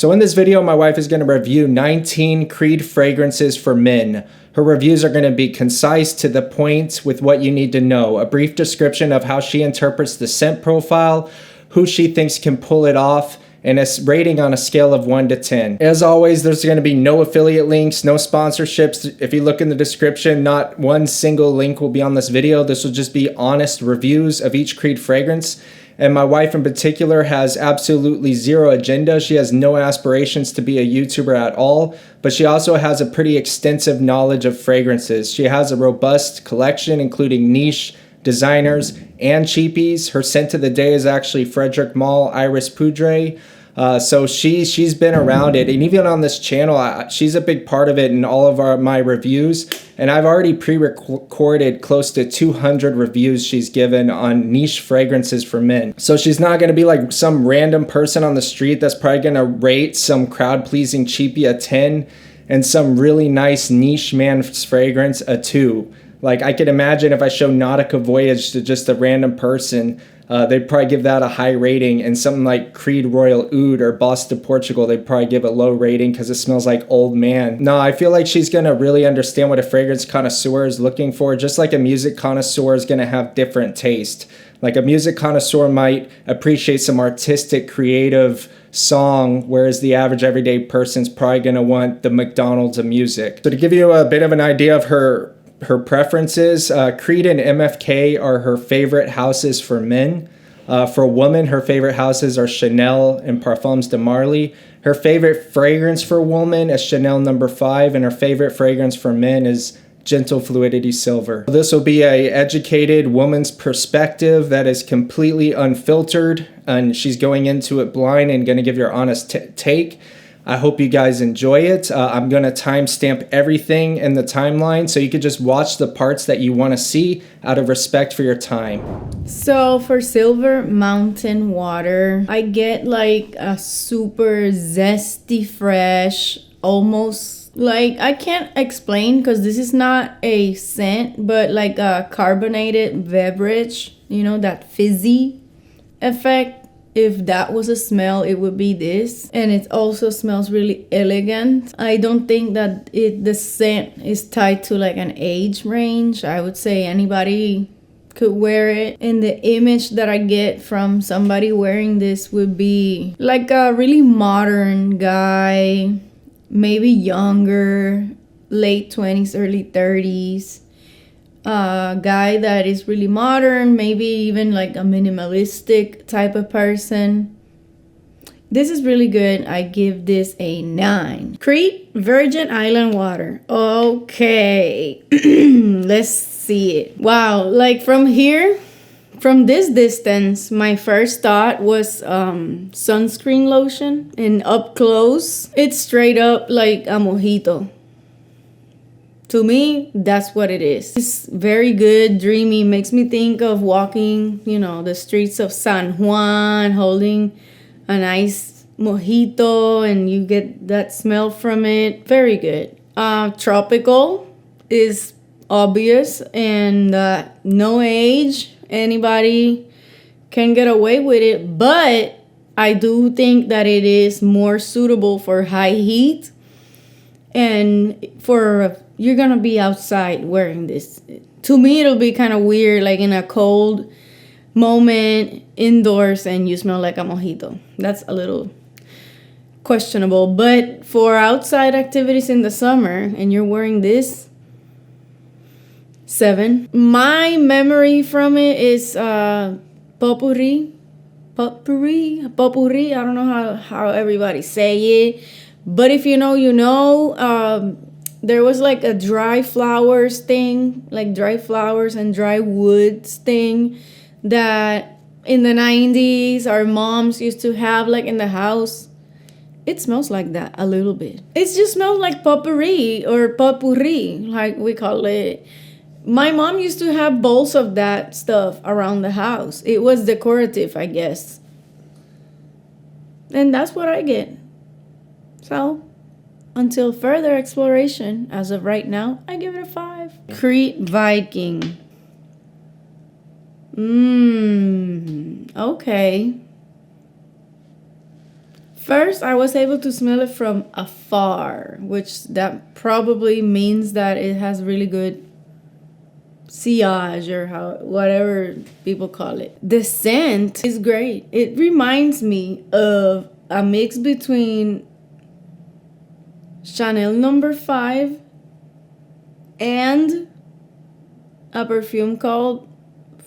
So in this video, my wife is going to review 19 Creed fragrances for men. Her reviews are going to be concise, to the point, with what you need to know. A brief description of how she interprets the scent profile, who she thinks can pull it off, and a rating on a scale of 1 to 10. As always, there's going to be no affiliate links, no sponsorships. If you look in the description, not one single link will be on this video. This will just be honest reviews of each Creed fragrance. And my wife in particular has absolutely zero agenda. She has no aspirations to be a YouTuber at all, but she also has a pretty extensive knowledge of fragrances. She has a robust collection, including niche, designers, and cheapies. Her scent of the day is actually Frederic Malle Iris Poudre. So she's been around it, and even on this channel, she's a big part of it in all of my reviews. And I've already pre-recorded close to 200 reviews she's given on niche fragrances for men. So she's not going to be like some random person on the street that's probably going to rate some crowd-pleasing cheapie a 10 and some really nice niche man's fragrance a 2. Like, I could imagine if I show Nautica Voyage to just a random person, they'd probably give that a high rating, and something like Creed Royal Oud or Bois du Portugal, they'd probably give a low rating because it smells like old man. No, I feel like she's going to really understand what a fragrance connoisseur is looking for, just like a music connoisseur is going to have different taste. Like, a music connoisseur might appreciate some artistic, creative song, whereas the average everyday person's probably going to want the McDonald's of music. So to give you a bit of an idea of her preferences, Creed and MFK are her favorite houses for men. For women, her favorite houses are Chanel and Parfums de Marly. Her favorite fragrance for women is Chanel No. 5, and her favorite fragrance for men is Gentle Fluidity Silver. This will be a educated woman's perspective that is completely unfiltered, and she's going into it blind and going to give your honest take. I hope you guys enjoy it. I'm going to timestamp everything in the timeline so you could just watch the parts that you want to see out of respect for your time. So for Silver Mountain Water, I get like a super zesty, fresh, almost like, I can't explain because this is not a scent, but like a carbonated beverage, you know, that fizzy effect. If that was a smell, it would be this. And it also smells really elegant. I don't think that the scent is tied to like an age range. I would say anybody could wear it. And the image that I get from somebody wearing this would be like a really modern guy, maybe younger, late 20s, early 30s. Guy that is really modern, maybe even like a minimalistic type of person. This is really good. I give this a 9. Creed Virgin Island Water. Okay, let's see it. Wow, like from here, from this distance, my first thought was sunscreen lotion, and up close, it's straight up like a mojito. To me, that's what it is. It's very good, dreamy, makes me think of walking, you know, the streets of San Juan, holding a nice mojito, and you get that smell from it. Very good. Tropical is obvious, and no age, anybody can get away with it, but I do think that it is more suitable for high heat, and for you're gonna be outside wearing this. To me, it'll be kind of weird, like in a cold moment indoors and you smell like a mojito. That's a little questionable. But for outside activities in the summer and you're wearing this, 7. My memory from it is potpourri. Potpourri. I don't know how everybody say it, but if you know, you know. There was like a dry flowers thing, like dry flowers and dry woods thing that in the 90s our moms used to have like in the house. It smells like that a little bit. It just smells like potpourri or potpourri, like we call it. My mom used to have bowls of that stuff around the house. It was decorative, I guess. And that's what I get. So until further exploration, as of right now, I give it a 5. Creed Viking. Okay. First, I was able to smell it from afar, which that probably means that it has really good sillage or whatever people call it. The scent is great. It reminds me of a mix between Chanel number 5 and a perfume called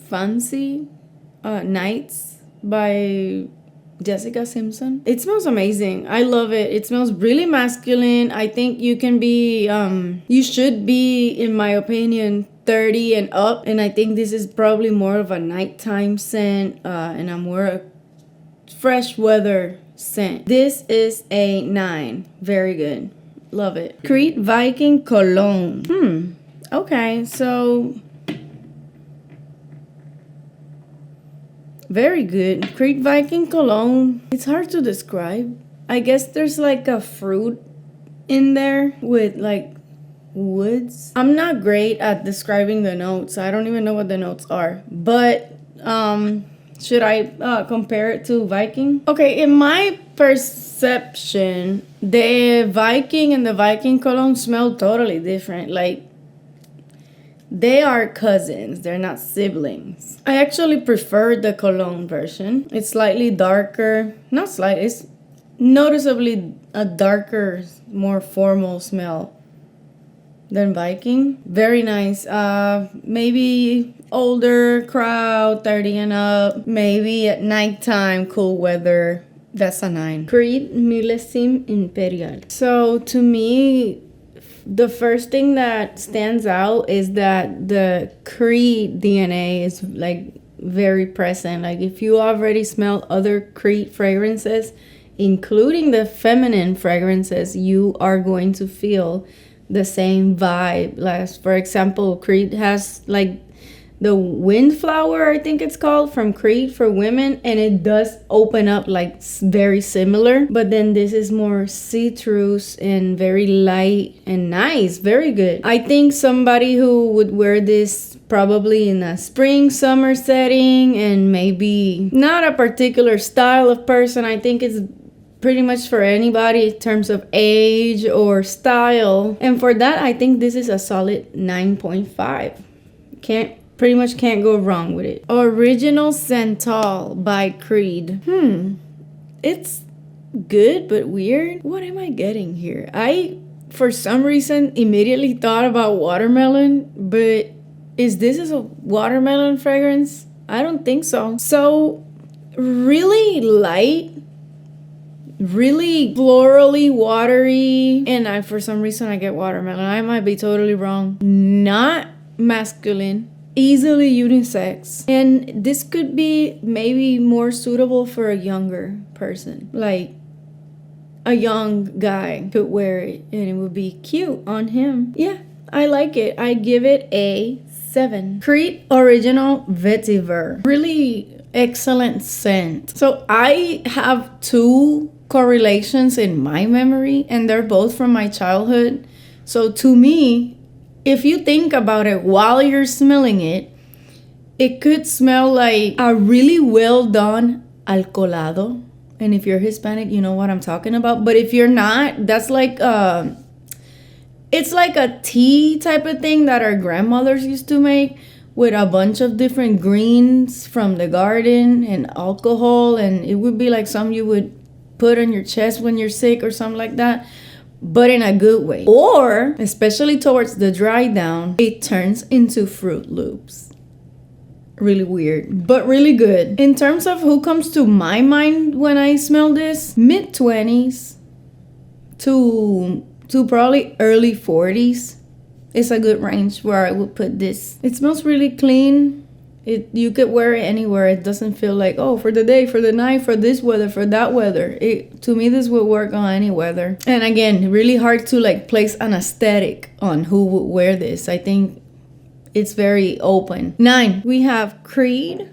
Fancy Nights by Jessica Simpson. It smells amazing. I love it. It smells really masculine. I think you can be, you should be, in my opinion, 30 and up. And I think this is probably more of a nighttime scent and a more fresh weather scent. This is a 9. Very good. Love it. Creed Viking Cologne. Okay, so very good. Creed Viking Cologne. It's hard to describe. I guess there's like a fruit in there with like woods. I'm not great at describing the notes. I don't even know what the notes are. But should I compare it to Viking? Okay, in my perception, the Viking and the Viking Cologne smell totally different. Like, they are cousins. They're not siblings. I actually prefer the Cologne version. It's slightly darker. Not slightly. It's noticeably a darker, more formal smell than Viking. Very nice. Maybe older crowd, 30 and up. Maybe at nighttime, cool weather. That's a 9. Creed Millesime Imperial. So to me, the first thing that stands out is that the Creed DNA is like very present. Like if you already smell other Creed fragrances, including the feminine fragrances, you are going to feel the same vibe. Like for example, Creed has like the windflower, I think it's called, from Creed for women, and it does open up like very similar, but then this is more citrus and very light and nice. Very good. I think somebody who would wear this probably in a spring summer setting, and maybe not a particular style of person. I think it's pretty much for anybody in terms of age or style, and for that I think this is a solid 9.5. Pretty much can't go wrong with it. Original Santal by Creed. It's good but weird. What am I getting here? I, for some reason, immediately thought about watermelon, but is this a watermelon fragrance? I don't think so. So, really light, really florally watery, and for some reason I get watermelon. I might be totally wrong. Not masculine. Easily unisex, and this could be maybe more suitable for a younger person, like a young guy could wear it and it would be cute on him. Yeah, I like it. I give it a 7. Creed Original Vetiver. Really excellent scent. So I have 2 correlations in my memory, and they're both from my childhood. So to me, if you think about it while you're smelling it, it could smell like a really well done alcoholado. And if you're Hispanic, you know what I'm talking about. But if you're not, that's like it's like a tea type of thing that our grandmothers used to make with a bunch of different greens from the garden and alcohol, and it would be like something you would put on your chest when you're sick or something like that, but in a good way. Or, especially towards the dry down, it turns into Fruit Loops. Really weird, but really good. In terms of who comes to my mind when I smell this, mid-20s to probably early 40s is a good range where I would put this. It smells really clean. You could wear it anywhere. It doesn't feel like, oh, for the day, for the night, for this weather, for that weather. To me, this would work on any weather. And again, really hard to like place an aesthetic on who would wear this. I think it's very open. 9, we have Creed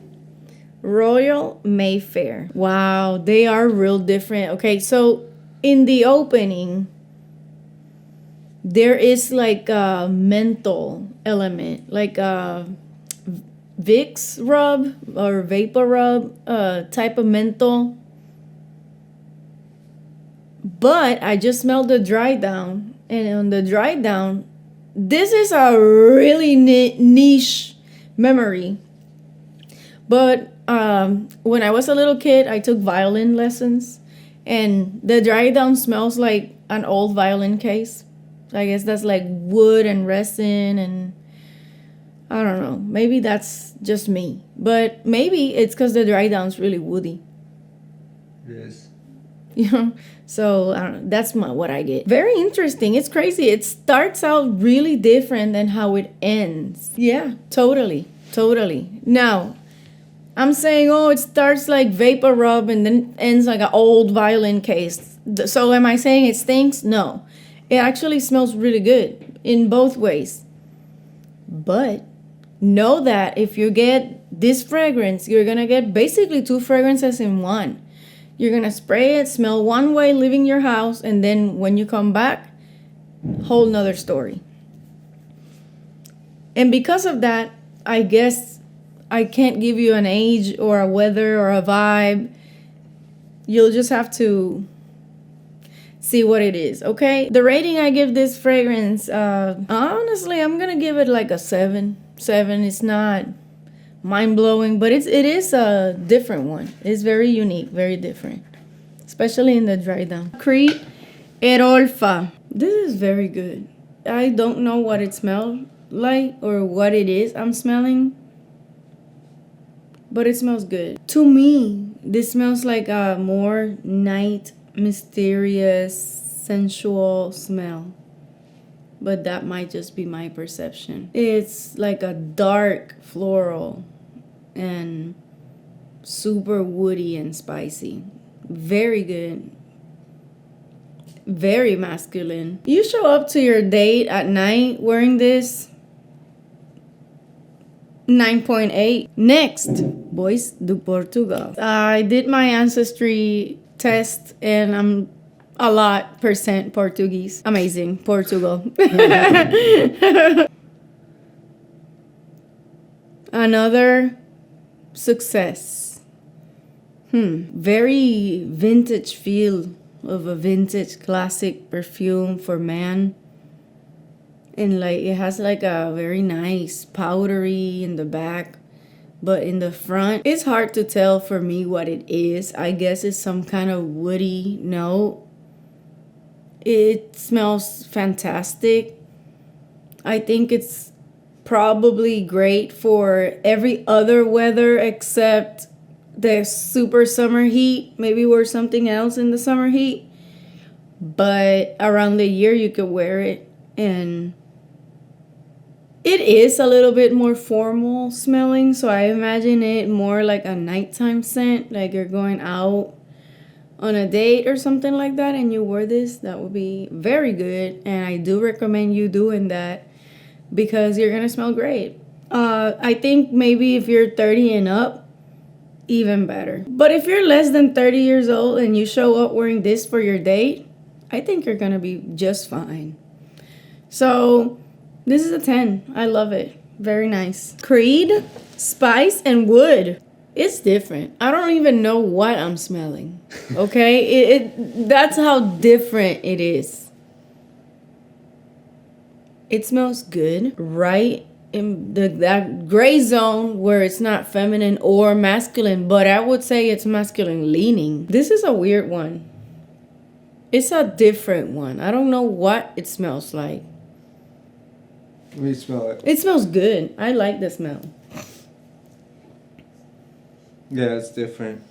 Royal Mayfair. Wow, they are real different. Okay, so in the opening, there is like a menthol element, like a Vicks rub or vapor rub type of menthol. But I just smelled the dry down. And on the dry down, this is a really niche memory. But when I was a little kid, I took violin lessons. And the dry down smells like an old violin case. So I guess that's like wood and resin and I don't know. Maybe that's just me. But maybe it's because the dry down's really woody. It is. You know? So I don't know. That's what I get. Very interesting. It's crazy. It starts out really different than how it ends. Yeah, totally. Totally. Now, I'm saying, oh, it starts like vapor rub and then ends like an old violin case. So am I saying it stinks? No. It actually smells really good in both ways. But know that if you get this fragrance, you're going to get basically 2 fragrances in one. You're going to spray it, smell one way, leaving your house, and then when you come back, whole nother story. And because of that, I guess I can't give you an age or a weather or a vibe. You'll just have to see what it is, okay? The rating I give this fragrance, honestly, I'm gonna give it like a 7. 7. It's not mind-blowing, but it is a different one. It's very unique, very different, especially in the dry down. Creed Erolfa. This is very good. I don't know what it smells like or what it is I'm smelling, but it smells good. To me, this smells like a more night, mysterious, sensual smell. But that might just be my perception. It's like a dark floral and super woody and spicy. Very good. Very masculine. You show up to your date at night wearing this, 9.8. Next, Bois du Portugal. I did my ancestry test and I'm a lot percent Portuguese. Amazing. Portugal. Another success. Very vintage feel of a vintage classic perfume for man. And like it has like a very nice powdery in the back, but in the front it's hard to tell for me what it is. I guess it's some kind of woody note. It smells fantastic. I think it's probably great for every other weather except the super summer heat. Maybe wear something else in the summer heat, but around the year you could wear it. And it is a little bit more formal smelling, so I imagine it more like a nighttime scent, like you're going out on a date or something like that and you wear this. That would be very good, and I do recommend you doing that because you're gonna smell great. I think maybe if you're 30 and up, even better. But if you're less than 30 years old and you show up wearing this for your date, I think you're gonna be just fine. So this is a 10. I love it. Very nice. Creed, spice, and wood. It's different. I don't even know what I'm smelling. Okay? That's how different it is. It smells good, right in that gray zone where it's not feminine or masculine, but I would say it's masculine leaning. This is a weird one. It's a different one. I don't know what it smells like. Let me smell it. It smells good. I like the smell. Yeah, it's different.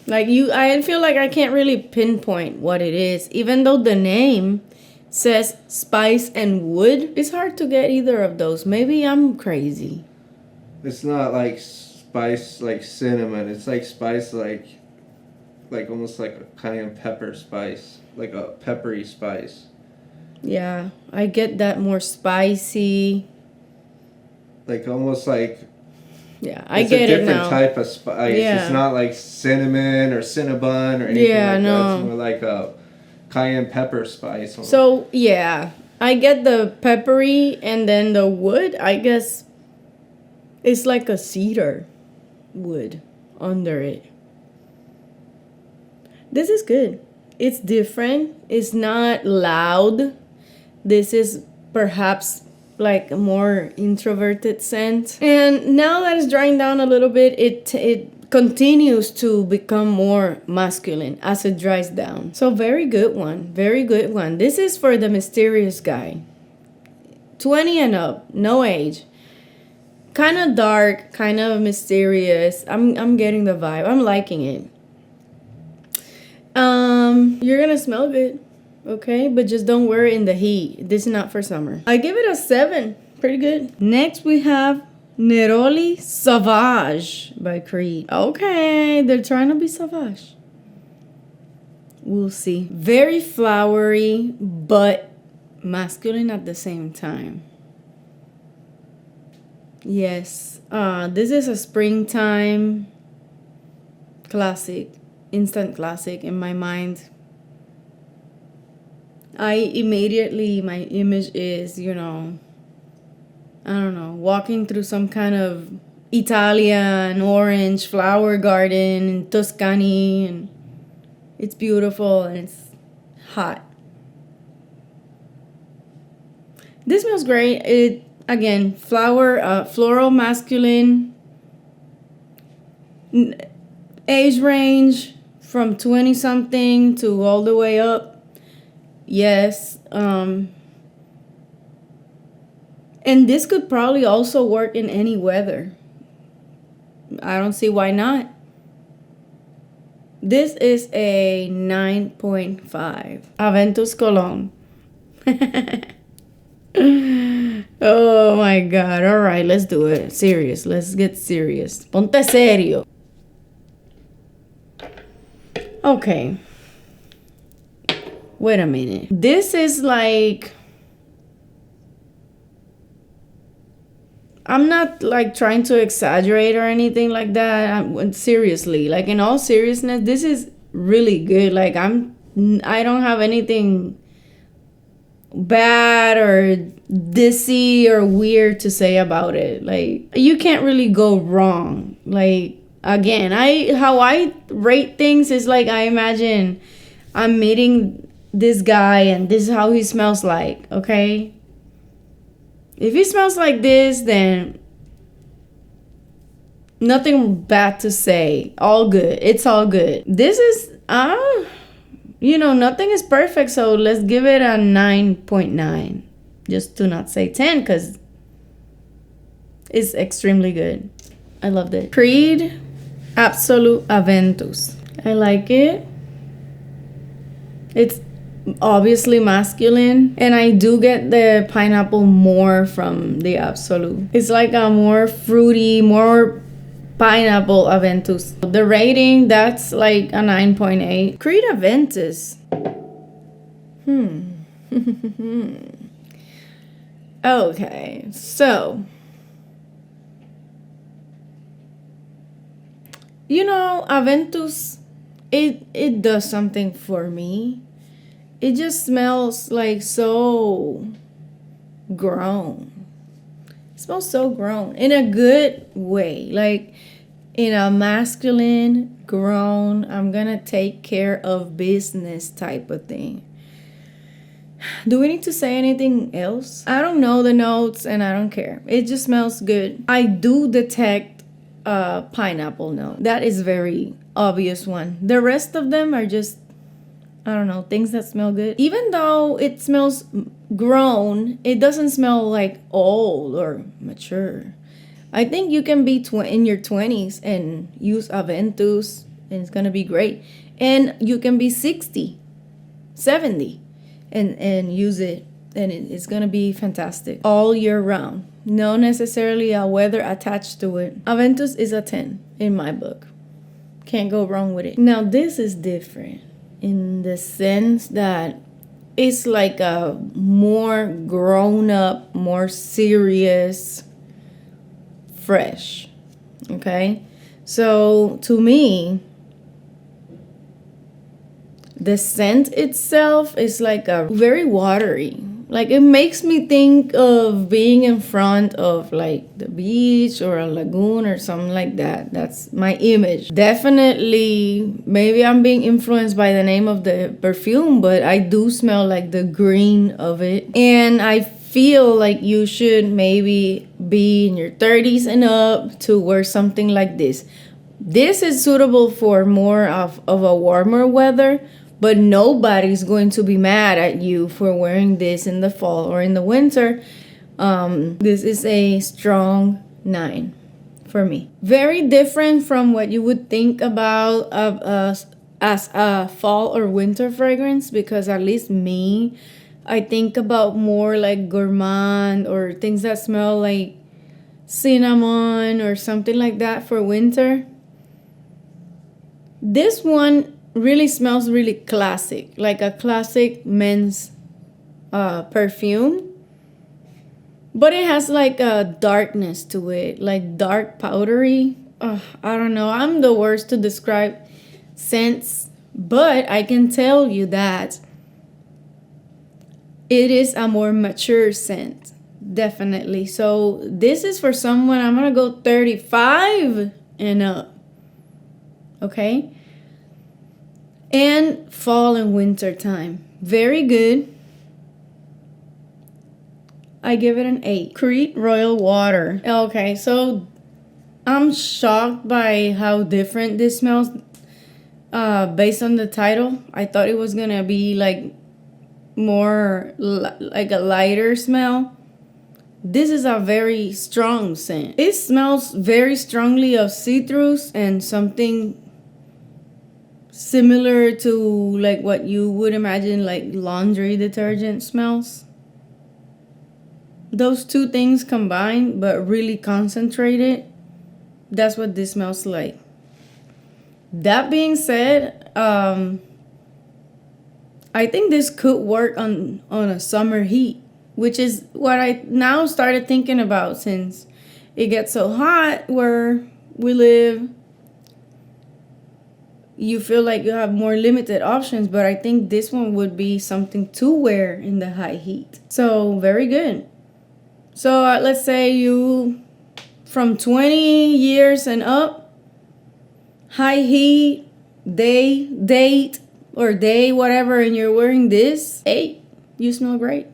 Like I feel like I can't really pinpoint what it is. Even though the name says spice and wood, it's hard to get either of those. Maybe I'm crazy. It's not like spice like cinnamon. It's like spice like almost like a cayenne pepper spice. Like a peppery spice. Yeah, I get that more spicy. Like almost like... Yeah, I get it now. It's a different type of spice. Yeah. It's not like cinnamon or cinnabon or anything like that. It's more like a cayenne pepper spice. So, yeah, I get the peppery and then the wood, I guess it's like a cedar wood under it. This is good. It's different. It's not loud. This is perhaps like a more introverted scent. And now that it's drying down a little bit, it continues to become more masculine as it dries down. So very good one. Very good one. This is for the mysterious guy. 20 and up, no age. Kind of dark, kind of mysterious. I'm getting the vibe. I'm liking it. You're gonna smell good, okay? But just don't wear it in the heat. This is not for summer. I give it a 7. Pretty good. Next we have Neroli Sauvage by Creed. Okay, they're trying to be Sauvage. We'll see. Very flowery, but masculine at the same time. Yes, this is a springtime classic, instant classic in my mind. My image is, I don't know, walking through some kind of Italian orange flower garden in Tuscany, and it's beautiful and it's hot. This smells great. Again, floral masculine, age range from 20 something to all the way up. Yes. And this could probably also work in any weather. I don't see why not. This is a 9.5. Aventus Cologne. Oh my God. All right, let's do it. Serious. Let's get serious. Ponte serio. Okay. Wait a minute. This is like... I'm not like trying to exaggerate or anything like that. Seriously, like in all seriousness, this is really good. Like I don't have anything bad or dizzy or weird to say about it. Like you can't really go wrong. Like again, how I rate things is like I imagine I'm meeting this guy and this is how he smells like, okay? If he smells like this, then nothing bad to say. All good. It's all good. This is nothing is perfect, so let's give it a 9.9. Just to not say 10, because it's extremely good. I loved it. Tweed Absolu Aventus. I like it. It's obviously masculine, and I do get the pineapple more from the Absolu. It's like a more fruity, more pineapple Aventus. The rating, that's like a 9.8. Creed Aventus. Okay, so Aventus, it does something for me. It just smells like so grown. It smells so grown in a good way, like in a masculine, grown, I'm gonna take care of business type of thing. Do we need to say anything else? I don't know the notes and I don't care. It just smells good. I do detect a pineapple note. That is very obvious one. The rest of them are just, I don't know, things that smell good. Even though it smells grown, it doesn't smell like old or mature. I think you can be in your 20s and use Aventus and it's gonna be great. And you can be 60, 70 and use it and it's gonna be fantastic all year round. No necessarily a weather attached to it. Aventus is a 10 in my book. Can't go wrong with it. Now this is different in the sense that it's like a more grown up, more serious, fresh. Okay? So to me, the scent itself is like a very watery. Like, it makes me think of being in front of like the beach or a lagoon or something like that. That's my image. Definitely, maybe I'm being influenced by the name of the perfume, but I do smell like the green of it. And I feel like you should maybe be in your 30s and up to wear something like this. This is suitable for more of a warmer weather, but nobody's going to be mad at you for wearing this in the fall or in the winter. This is a strong 9 for me. Very different from what you would think about as a fall or winter fragrance, because at least me, I think about more like gourmand or things that smell like cinnamon or something like that for winter. This one really smells really classic, like a classic men's perfume. But it has like a darkness to it, like dark powdery. I don't know. I'm the worst to describe scents, but I can tell you that it is a more mature scent, definitely. So this is for someone, I'm gonna go 35 and up. Okay? And fall and winter time. Very good. I give it an 8. Crete Royal Water. Okay, so I'm shocked by how different this smells based on the title. I thought it was gonna be like more like a lighter smell. This is a very strong scent. It smells very strongly of citrus and something similar to like what you would imagine like laundry detergent smells. Those two things combined, but really concentrated. That's what this smells like. That being said, I think this could work on a summer heat, which is what I now started thinking about since it gets so hot where we live. You feel like you have more limited options, but I think this one would be something to wear in the high heat. So very good. So let's say you from 20 years and up, high heat, date, or day, whatever, and you're wearing this, 8, you smell great.